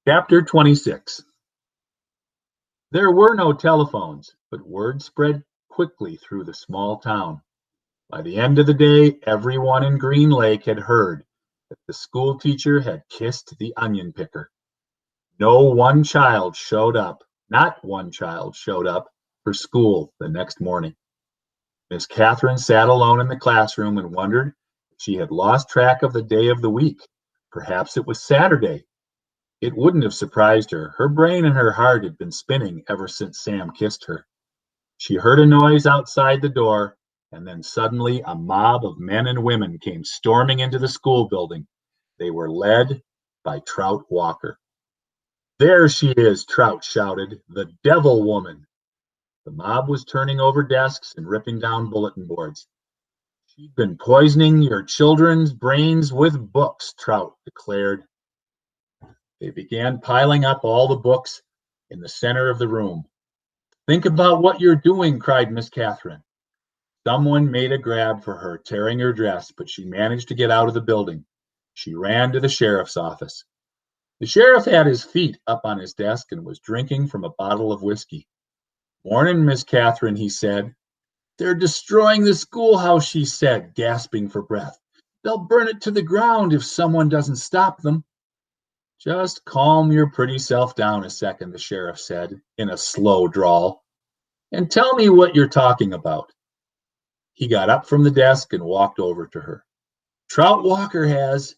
Chapter 26. There were no telephones, but word spread quickly through the small town. By the end of the day, everyone in Green Lake had heard that the school teacher had kissed the onion picker. Not one child showed up for school the next morning. Miss Catherine sat alone in the classroom and wondered if she had lost track of the day of the week. Perhaps it was Saturday. It wouldn't have surprised her. Her brain and her heart had been spinning ever since Sam kissed her. She heard a noise outside the door, and then suddenly a mob of men and women came storming into the school building. They were led by Trout Walker. "There she is," Trout shouted, "the devil woman." The mob was turning over desks and ripping down bulletin boards. "She's been poisoning your children's brains with books," Trout declared. They began piling up all the books in the center of the room. "Think about what you're doing," cried Miss Catherine. Someone made a grab for her, tearing her dress, but she managed to get out of the building. She ran to the sheriff's office. The sheriff had his feet up on his desk and was drinking from a bottle of whiskey. "Morning, Miss Catherine," he said. "They're destroying the schoolhouse," she said, gasping for breath. "They'll burn it to the ground if someone doesn't stop them." "Just calm your pretty self down a second," the sheriff said in a slow drawl, "and tell me what you're talking about." He got up from the desk and walked over to her. "Trout Walker has—"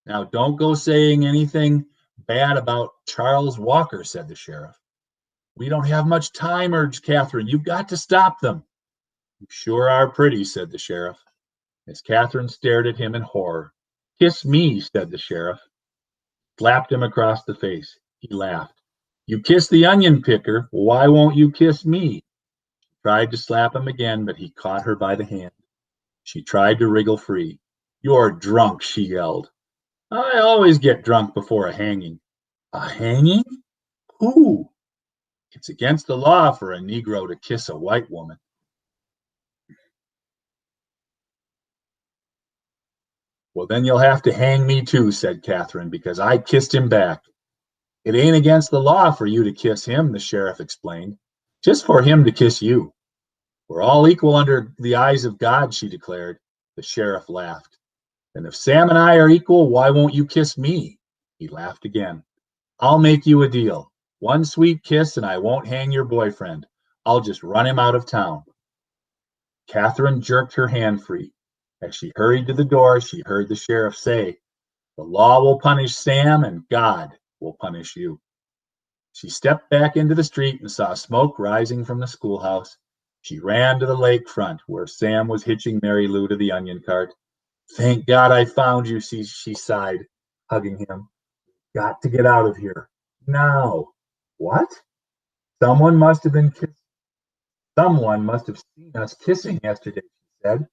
"Now don't go saying anything bad about Charles Walker," said the sheriff. "We don't have much time," urged Catherine. "You've got to stop them." "You sure are pretty," said the sheriff. Miss Catherine stared at him in horror. "Kiss me," said the sheriff. Slapped him across the face. He laughed. "You kissed the onion picker. Why won't you kiss me?" She tried to slap him again, but he caught her by the hand. She tried to wriggle free. "You're drunk," she yelled. "I always get drunk before a hanging." "A hanging? Who?" "It's against the law for a Negro to kiss a white woman." "Well, then you'll have to hang me too," said Catherine, "because I kissed him back." "It ain't against the law for you to kiss him," the sheriff explained. "Just for him to kiss you. We're all equal under the eyes of God," she declared. The sheriff laughed. "Then if Sam and I are equal, why won't you kiss me?" He laughed again. "I'll make you a deal. One sweet kiss and I won't hang your boyfriend. I'll just run him out of town." Catherine jerked her hand free. As she hurried to the door, she heard the sheriff say, "The law will punish Sam and God will punish you." She stepped back into the street and saw smoke rising from the schoolhouse. She ran to the lakefront where Sam was hitching Mary Lou to the onion cart. "Thank God I found you," she sighed, hugging him. "Got to get out of here. Now." "What?" Someone must have seen us kissing yesterday," she said.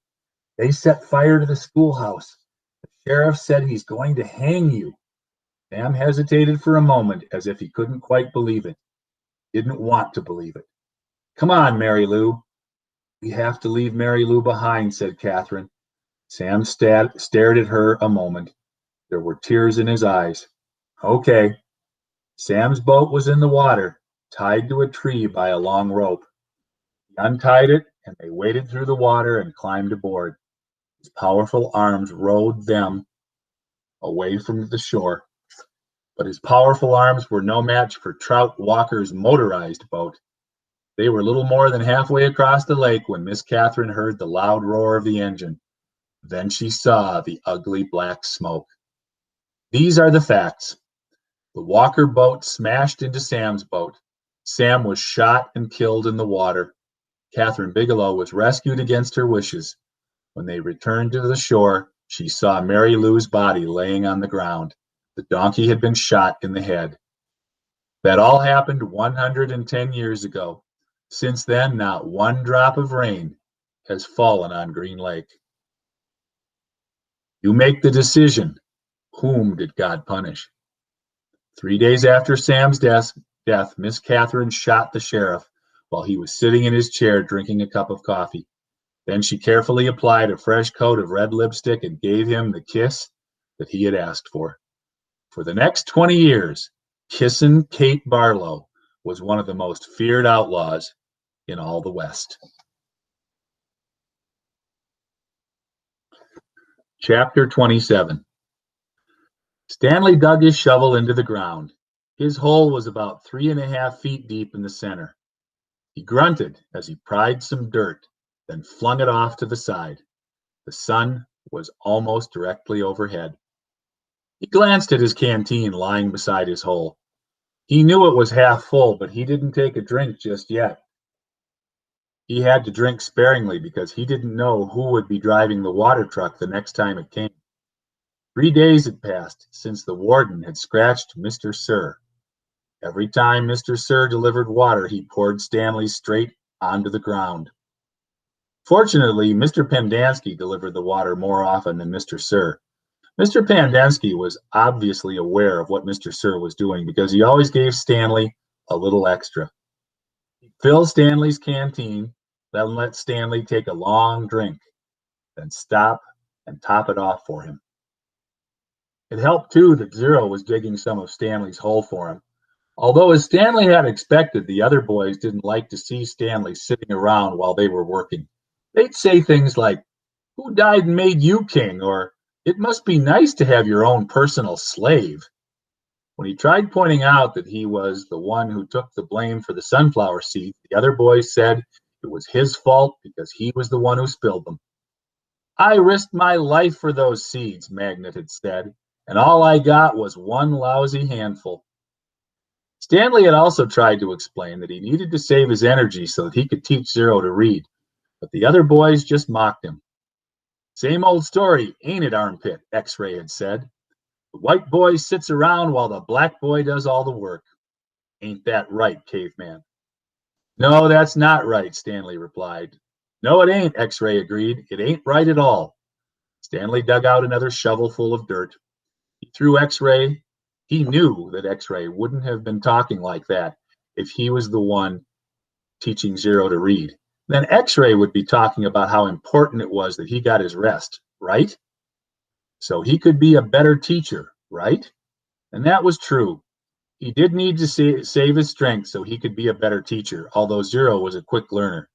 "They set fire to the schoolhouse. The sheriff said he's going to hang you." Sam hesitated for a moment as if he couldn't quite believe it. Didn't want to believe it. "Come on, Mary Lou." "We have to leave Mary Lou behind," said Catherine. Sam stared at her a moment. There were tears in his eyes. "Okay." Sam's boat was in the water, tied to a tree by a long rope. He untied it, and they waded through the water and climbed aboard. His powerful arms rowed them away from the shore. But his powerful arms were no match for Trout Walker's motorized boat. They were little more than halfway across the lake when Miss Catherine heard the loud roar of the engine. Then she saw the ugly black smoke. These are the facts. The Walker boat smashed into Sam's boat. Sam was shot and killed in the water. Catherine Bigelow was rescued against her wishes. When they returned to the shore, she saw Mary Lou's body laying on the ground. The donkey had been shot in the head. That all happened 110 years ago. Since then, not one drop of rain has fallen on Green Lake. You make the decision. Whom did God punish? 3 days after Sam's death, Miss Catherine shot the sheriff while he was sitting in his chair drinking a cup of coffee. Then she carefully applied a fresh coat of red lipstick and gave him the kiss that he had asked for. For the next 20 years, Kissin' Kate Barlow was one of the most feared outlaws in all the West. Chapter 27. Stanley dug his shovel into the ground. His hole was about 3.5 feet deep in the center. He grunted as he pried some dirt, then flung it off to the side. The sun was almost directly overhead. He glanced at his canteen lying beside his hole. He knew it was half full, but he didn't take a drink just yet. He had to drink sparingly because he didn't know who would be driving the water truck the next time it came. 3 days had passed since the warden had scratched Mr. Sir. Every time Mr. Sir delivered water, he poured Stanley straight onto the ground. Fortunately, Mr. Pendanski delivered the water more often than Mr. Sir. Mr. Pendanski was obviously aware of what Mr. Sir was doing because he always gave Stanley a little extra. He'd fill Stanley's canteen, then let Stanley take a long drink, then stop and top it off for him. It helped, too, that Zero was digging some of Stanley's hole for him. Although, as Stanley had expected, the other boys didn't like to see Stanley sitting around while they were working. They'd say things like, "Who died and made you king?" or "It must be nice to have your own personal slave." When he tried pointing out that he was the one who took the blame for the sunflower seeds, the other boys said it was his fault because he was the one who spilled them. "I risked my life for those seeds," Magnet had said, "and all I got was one lousy handful." Stanley had also tried to explain that he needed to save his energy so that he could teach Zero to read, but the other boys just mocked him. "Same old story, ain't it, Armpit?" X-Ray had said. "The white boy sits around while the black boy does all the work. Ain't that right, Caveman?" "No, that's not right," Stanley replied. "No, it ain't," X-Ray agreed. "It ain't right at all." Stanley dug out another shovelful of dirt. He threw X-Ray. He knew that X-Ray wouldn't have been talking like that if he was the one teaching Zero to read. Then X-Ray would be talking about how important it was that he got his rest, right? So he could be a better teacher, right? And that was true. He did need to save his strength so he could be a better teacher, although Zero was a quick learner.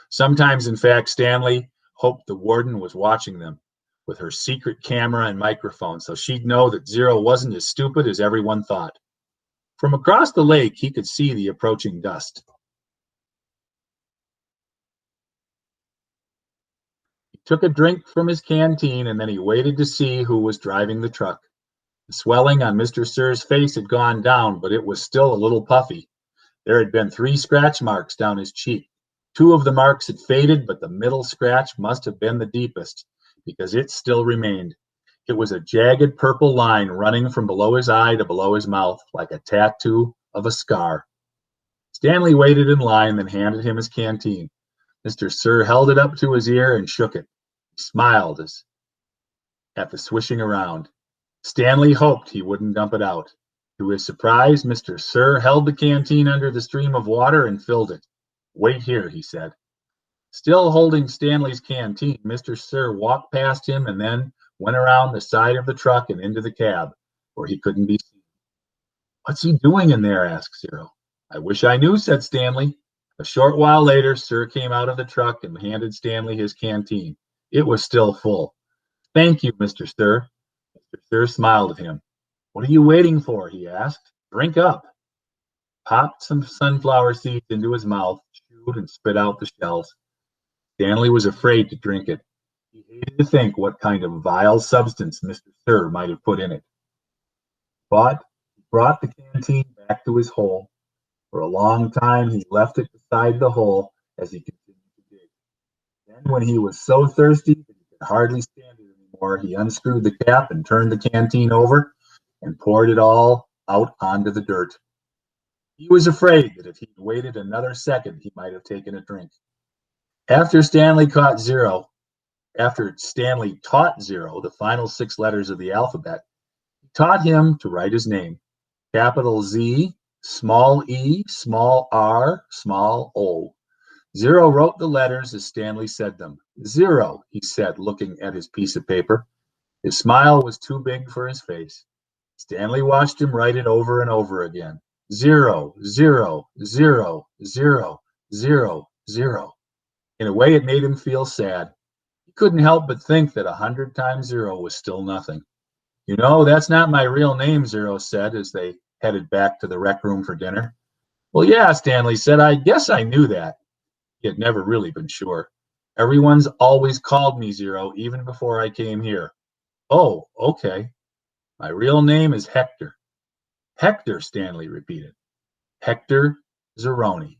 Sometimes, in fact, Stanley hoped the warden was watching them with her secret camera and microphone so she'd know that Zero wasn't as stupid as everyone thought. From across the lake, he could see the approaching dust. He took a drink from his canteen and then he waited to see who was driving the truck. The swelling on Mr. Sir's face had gone down, but it was still a little puffy. There had been 3 scratch marks down his cheek. 2 of the marks had faded, but the middle scratch must have been the deepest, because it still remained. It was a jagged purple line running from below his eye to below his mouth, like a tattoo of a scar. Stanley waited in line, then handed him his canteen. Mr. Sir held it up to his ear and shook it. He smiled at the swishing around. Stanley hoped he wouldn't dump it out. To his surprise, Mr. Sir held the canteen under the stream of water and filled it. "Wait here," he said. Still holding Stanley's canteen, Mr. Sir walked past him and then went around the side of the truck and into the cab, where he couldn't be seen. "What's he doing in there?" asked Zero. "I wish I knew," said Stanley. A short while later, Sir came out of the truck and handed Stanley his canteen. It was still full. "Thank you, Mr. Sir." Mr. Sir smiled at him. "What are you waiting for?" he asked. "Drink up." Popped some sunflower seeds into his mouth, chewed and spit out the shells. Stanley was afraid to drink it. He hated to think what kind of vile substance Mr. Sir might have put in it. But he brought the canteen back to his hole. For a long time he left it beside the hole as he continued to dig. Then, when he was so thirsty that he could hardly stand it anymore, he unscrewed the cap and turned the canteen over and poured it all out onto the dirt. He was afraid that if he'd waited another second, he might have taken a drink. After Stanley taught Zero the final 6 letters of the alphabet, he taught him to write his name: capital Z, small e, small r, small o. Zero wrote the letters as Stanley said them. "Zero," he said, looking at his piece of paper. His smile was too big for his face. Stanley watched him write it over and over again. 0, 0, 0, 0, 0, 0. In a way, it made him feel sad. He couldn't help but think that 100 times 0 was still nothing. You know, that's not my real name, Zero said as they headed back to the rec room for dinner. Well, yeah, Stanley said, I guess I knew that. He had never really been sure. Everyone's always called me Zero, even before I came here. Oh, okay. My real name is Hector. Hector, Stanley repeated. Hector Zeroni.